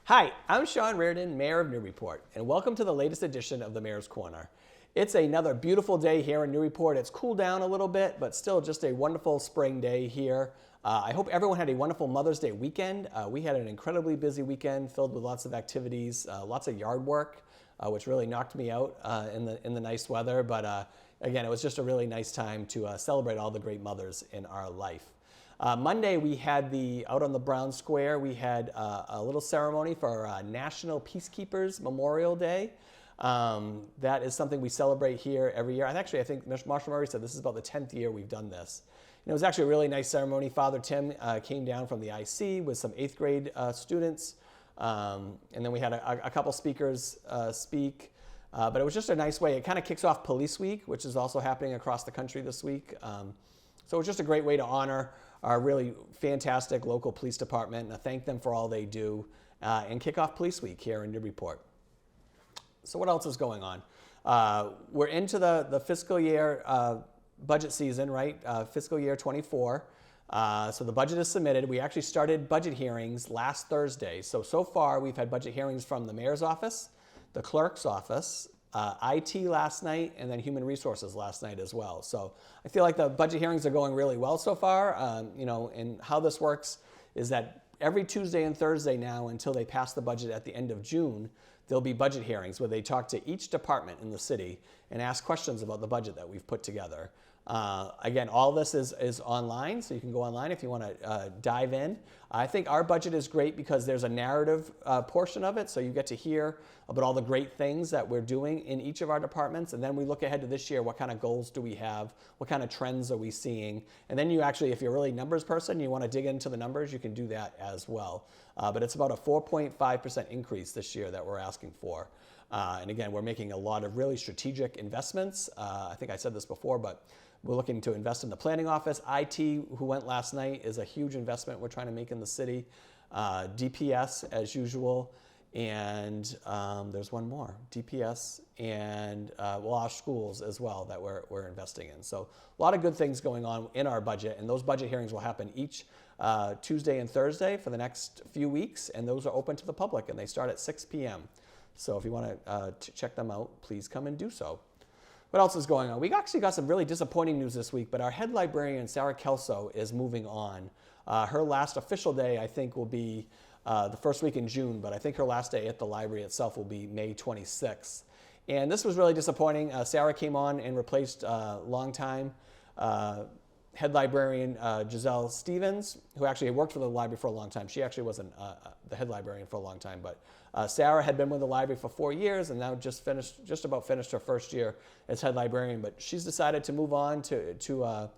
Hi, I'm Sean Reardon, Mayor of Newburyport, and welcome to the latest edition of the Mayor's Corner. It's another beautiful day here in Newburyport. It's cooled down a little bit, but still just a wonderful spring day here. I hope everyone had a wonderful Mother's Day weekend. We had an incredibly busy weekend filled with lots of activities, lots of yard work, which really knocked me out in the nice weather. But again, it was just a really nice time to celebrate all the great mothers in our life. Monday, we had out on the Brown Square, we had a little ceremony for National Peacekeepers Memorial Day. That is something we celebrate here every year. And actually, I think Marshall Murray said this is about the 10th year we've done this. And it was actually a really nice ceremony. Father Tim came down from the IC with some 8th grade students. And then we had a couple speakers speak. But it was just a nice way. It kind of kicks off Police Week, which is also happening across the country this week. So it was just a great way to honor our really fantastic local police department and thank them for all they do and kick off Police Week here in Newburyport. So what else is going on? We're into the fiscal year budget season, right? Fiscal year 24. So the budget is submitted. We actually started budget hearings last Thursday. So far we've had budget hearings from the mayor's office, the clerk's office, IT last night, and then Human Resources last night as well. So I feel like the budget hearings are going really well so far. And how this works is that every Tuesday and Thursday now until they pass the budget at the end of June, there'll be budget hearings where they talk to each department in the city and ask questions about the budget that we've put together. Again, all this is online, so you can go online if you want to dive in. I think our budget is great because there's a narrative portion of it, so you get to hear about all the great things that we're doing in each of our departments, and then we look ahead to this year. What kind of goals do we have? What kind of trends are we seeing? And then you actually, if you're a really numbers person, you want to dig into the numbers, you can do that as well. But it's about a 4.5% increase this year that we're asking for. And again, we're making a lot of really strategic investments. I think I said this before, but we're looking to invest in the planning office. IT, who went last night, is a huge investment we're trying to make in the city. DPS, as usual. And there's one more, DPS and our schools as well that we're investing in. So a lot of good things going on in our budget. And those budget hearings will happen each Tuesday and Thursday for the next few weeks. And those are open to the public, and they start at 6 p.m. So if you want to check them out, please come and do so. What else is going on? We actually got some really disappointing news this week, but our head librarian, Sarah Kelso, is moving on. Her last official day, I think, will be the first week in June, but I think her last day at the library itself will be May 26th. And this was really disappointing. Sarah came on and replaced longtime head librarian Giselle Stevens, who actually had worked for the library for a long time. She actually wasn't the head librarian for a long time, but Sarah had been with the library for 4 years and now just about finished her first year as head librarian. But she's decided to move on to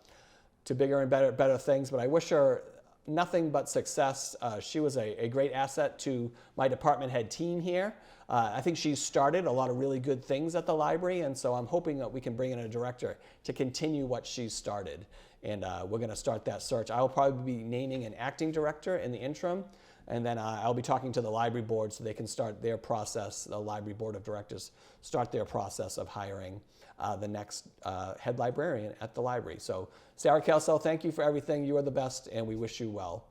bigger and better things. But I wish her nothing but success. She was a great asset to my department head team here. I think she's started a lot of really good things at the library, and so I'm hoping that we can bring in a director to continue what she's started. And we're going to start that search. I'll probably be naming an acting director in the interim, and then I'll be talking to the library board so they can start their process, the library board of directors, start their process of hiring the next head librarian at the library. So Sarah Kelso, thank you for everything. You are the best, and we wish you well.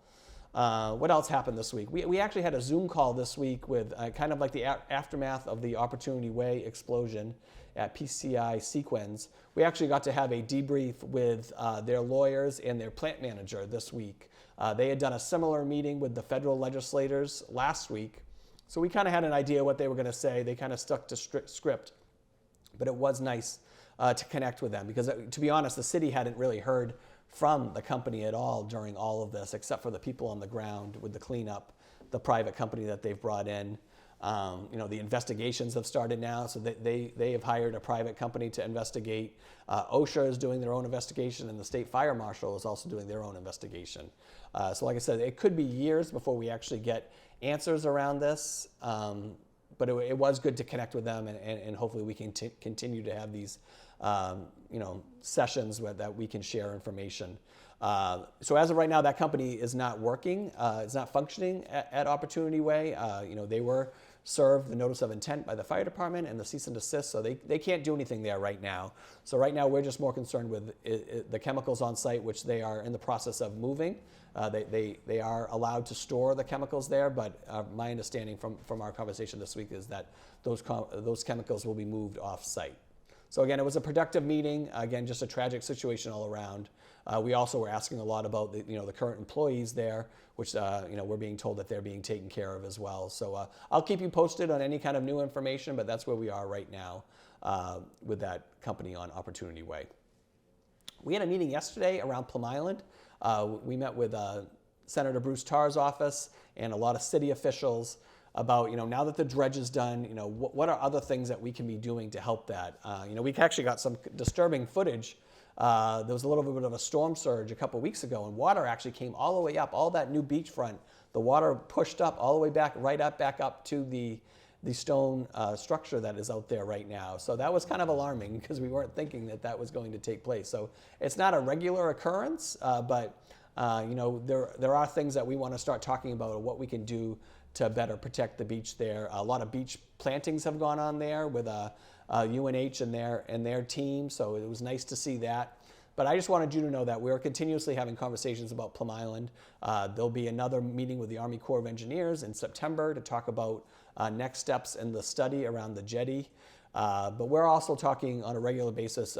What else happened this week? We actually had a Zoom call this week with kind of like the aftermath of the Opportunity Way explosion at PCI Sequens. We actually got to have a debrief with their lawyers and their plant manager this week. They had done a similar meeting with the federal legislators last week, so we kind of had an idea what they were going to say. They kind of stuck to script, but it was nice to connect with them because, to be honest, the city hadn't really heard from the company at all during all of this, except for the people on the ground with the cleanup, the private company that they've brought in. The investigations have started now, so they have hired a private company to investigate. OSHA is doing their own investigation, and the state fire marshal is also doing their own investigation. So like I said, it could be years before we actually get answers around this, but it was good to connect with them, and hopefully we can continue to have these sessions that we can share information. So as of right now, that company is not working. It's not functioning at Opportunity Way. They were served the notice of intent by the fire department and the cease and desist, so they can't do anything there right now. So right now we're just more concerned with the chemicals on site, which they are in the process of moving. They are allowed to store the chemicals there, but my understanding from our conversation this week is that those chemicals will be moved off site. So again, it was a productive meeting. Again, just a tragic situation all around. We also were asking a lot about the current employees there, which we're being told that they're being taken care of as well. So I'll keep you posted on any kind of new information, but that's where we are right now with that company on Opportunity Way. We had a meeting yesterday around Plum Island. We met with Senator Bruce Tarr's office and a lot of city officials about, now that the dredge is done, what are other things that we can be doing to help that? We actually got some disturbing footage. There was a little bit of a storm surge a couple weeks ago, and water actually came all the way up, all that new beachfront. The water pushed up all the way back up to the stone structure that is out there right now. So that was kind of alarming because we weren't thinking that was going to take place. So it's not a regular occurrence, but there are things that we want to start talking about, what we can do to better protect the beach there. A lot of beach plantings have gone on there with UNH and their team, so it was nice to see that. But I just wanted you to know that we're continuously having conversations about Plum Island. There'll be another meeting with the Army Corps of Engineers in September to talk about next steps in the study around the jetty. But we're also talking on a regular basis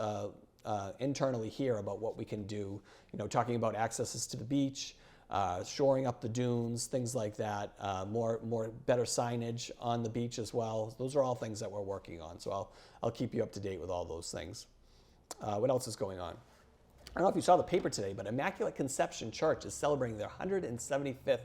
internally here about what we can do, talking about accesses to the beach, shoring up the dunes, things like that, better signage on the beach as well. Those are all things that we're working on. So I'll keep you up to date with all those things. What else is going on? I don't know if you saw the paper today, but Immaculate Conception Church is celebrating their 175th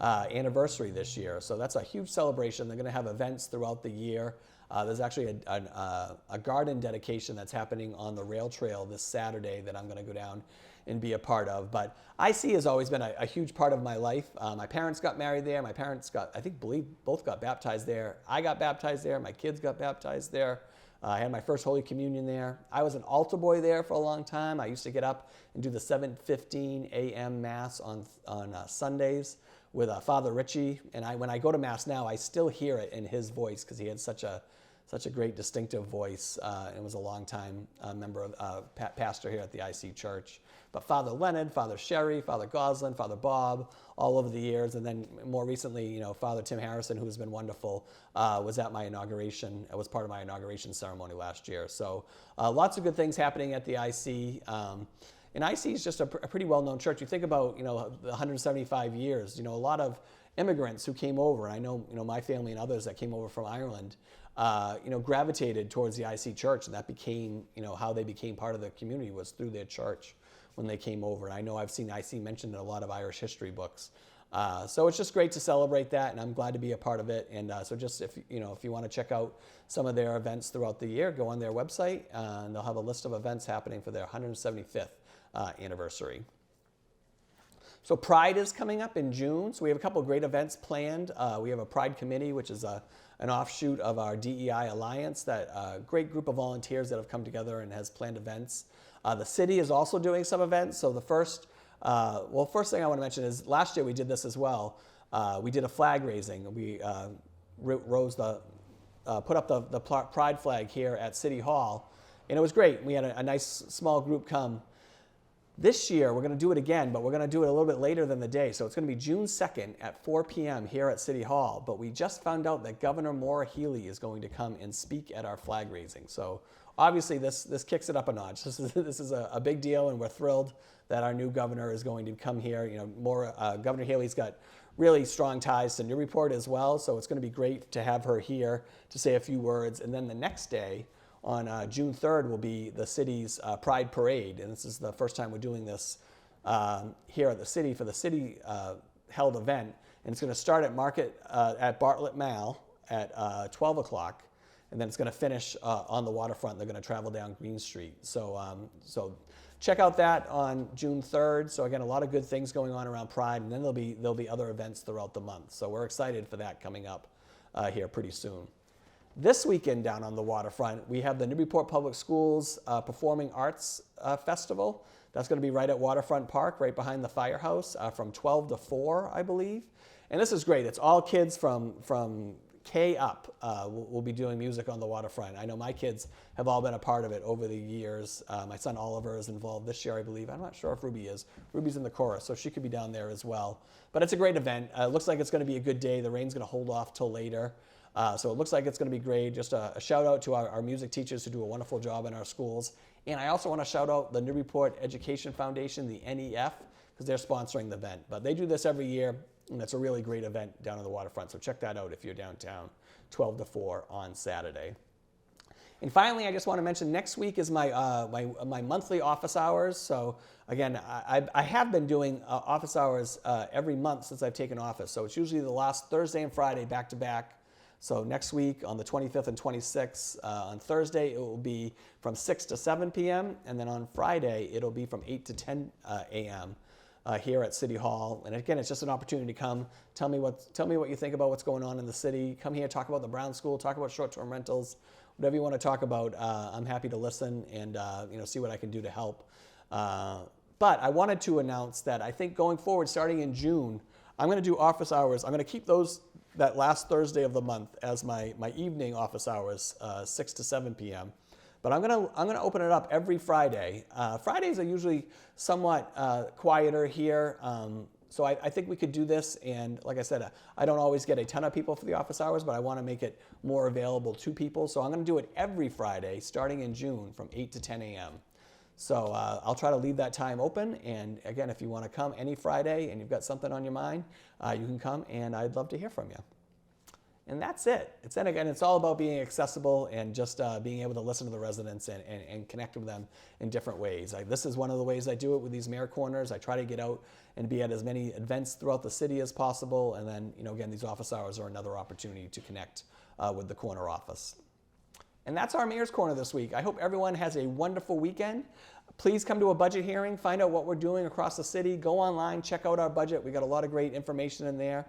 anniversary this year. So that's a huge celebration. They're going to have events throughout the year. There's actually a garden dedication that's happening on the rail trail this Saturday that I'm going to go down and be a part of. But IC has always been a huge part of my life. My parents got married there. My parents both got baptized there. I got baptized there. My kids got baptized there. I had my first Holy Communion there. I was an altar boy there for a long time. I used to get up and do the 7:15 a.m. Mass on Sundays with Father Ritchie. And when I go to Mass now, I still hear it in his voice because he had such a great distinctive voice and was a long-time member of pastor here at the IC Church. But Father Leonard, Father Sherry, Father Goslin, Father Bob, all over the years, and then more recently, Father Tim Harrison, who's been wonderful, was at my inauguration. It was part of my inauguration ceremony last year. So lots of good things happening at the IC. And IC is just a pretty well-known church. You think about, the 175 years, a lot of immigrants who came over, and I know, my family and others that came over from Ireland, gravitated towards the IC church, and that became, how they became part of the community was through their church when they came over. And I know I've seen IC mentioned in a lot of Irish history books. So it's just great to celebrate that, and I'm glad to be a part of it. And so just if you want to check out some of their events throughout the year, go on their website, and they'll have a list of events happening for their 175th anniversary. So Pride is coming up in June, so we have a couple of great events planned. We have a Pride Committee, which is an offshoot of our DEI Alliance, that great group of volunteers that have come together and has planned events. The city is also doing some events. So the first thing I want to mention is last year we did this as well. We did a flag raising. We put up the Pride flag here at City Hall, and it was great. We had a nice small group come. This year, we're going to do it again, but we're going to do it a little bit later than the day. So it's going to be June 2nd at 4 p.m. here at City Hall. But we just found out that Governor Maura Healey is going to come and speak at our flag raising. So obviously, this kicks it up a notch. This is a big deal, and we're thrilled that our new governor is going to come here. Governor Healey's got really strong ties to Newburyport as well. So it's going to be great to have her here to say a few words. And then the next day, on June 3rd, will be the city's Pride Parade, and this is the first time we're doing this here at the city for the city held event. And it's going to start at Bartlett Mall at 12 o'clock, and then it's going to finish on the waterfront. They're going to travel down Green Street. So check out that on June 3rd. So again, a lot of good things going on around Pride, and then there'll be other events throughout the month. So we're excited for that coming up here pretty soon. This weekend down on the waterfront, we have the Newburyport Public Schools Performing Arts Festival. That's going to be right at Waterfront Park, right behind the firehouse, from 12 to 4, I believe. And this is great. It's all kids from K Up will be doing music on the waterfront. I know my kids have all been a part of it over the years. My son Oliver is involved this year, I believe. I'm not sure if Ruby is. Ruby's in the chorus, so she could be down there as well. But it's a great event. It looks like it's going to be a good day. The rain's going to hold off till later. So it looks like it's going to be great. Just a shout out to our music teachers who do a wonderful job in our schools. And I also want to shout out the Newburyport Education Foundation, the NEF, because they're sponsoring the event. But they do this every year, and it's a really great event down on the waterfront. So check that out if you're downtown, 12 to 4 on Saturday. And finally, I just want to mention next week is my monthly office hours. So again, I have been doing office hours every month since I've taken office. So it's usually the last Thursday and Friday back to back. So next week on the 25th and 26th, on Thursday, it will be from 6 to 7 p.m. And then on Friday, it'll be from 8 to 10 a.m. Here at City Hall. And again, it's just an opportunity to come, tell me what you think about what's going on in the city. Come here, talk about the Brown School, talk about short-term rentals, whatever you want to talk about. I'm happy to listen and see what I can do to help. But I wanted to announce that I think going forward, starting in June, I'm going to do office hours. I'm going to keep that last Thursday of the month as my evening office hours, 6 to 7 p.m. But I'm gonna open it up every Friday. Fridays are usually somewhat quieter here, so I think we could do this. And like I said, I don't always get a ton of people for the office hours, but I want to make it more available to people. So I'm going to do it every Friday, starting in June, from 8 to 10 a.m. So I'll try to leave that time open. And again, if you want to come any Friday and you've got something on your mind, you can come, and I'd love to hear from you. And that's it. It's all about being accessible and just being able to listen to the residents and connect with them in different ways. This is one of the ways I do it with these Mayor Corners. I try to get out and be at as many events throughout the city as possible. And then, again, these office hours are another opportunity to connect with the corner office. And that's our Mayor's Corner this week. I hope everyone has a wonderful weekend. Please come to a budget hearing, find out what we're doing across the city. Go online, check out our budget. We got a lot of great information in there.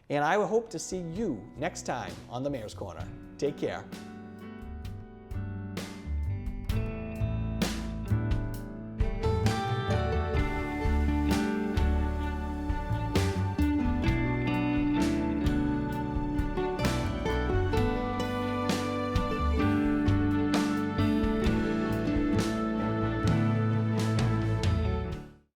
And I hope to see you next time on the Mayor's Corner. Take care.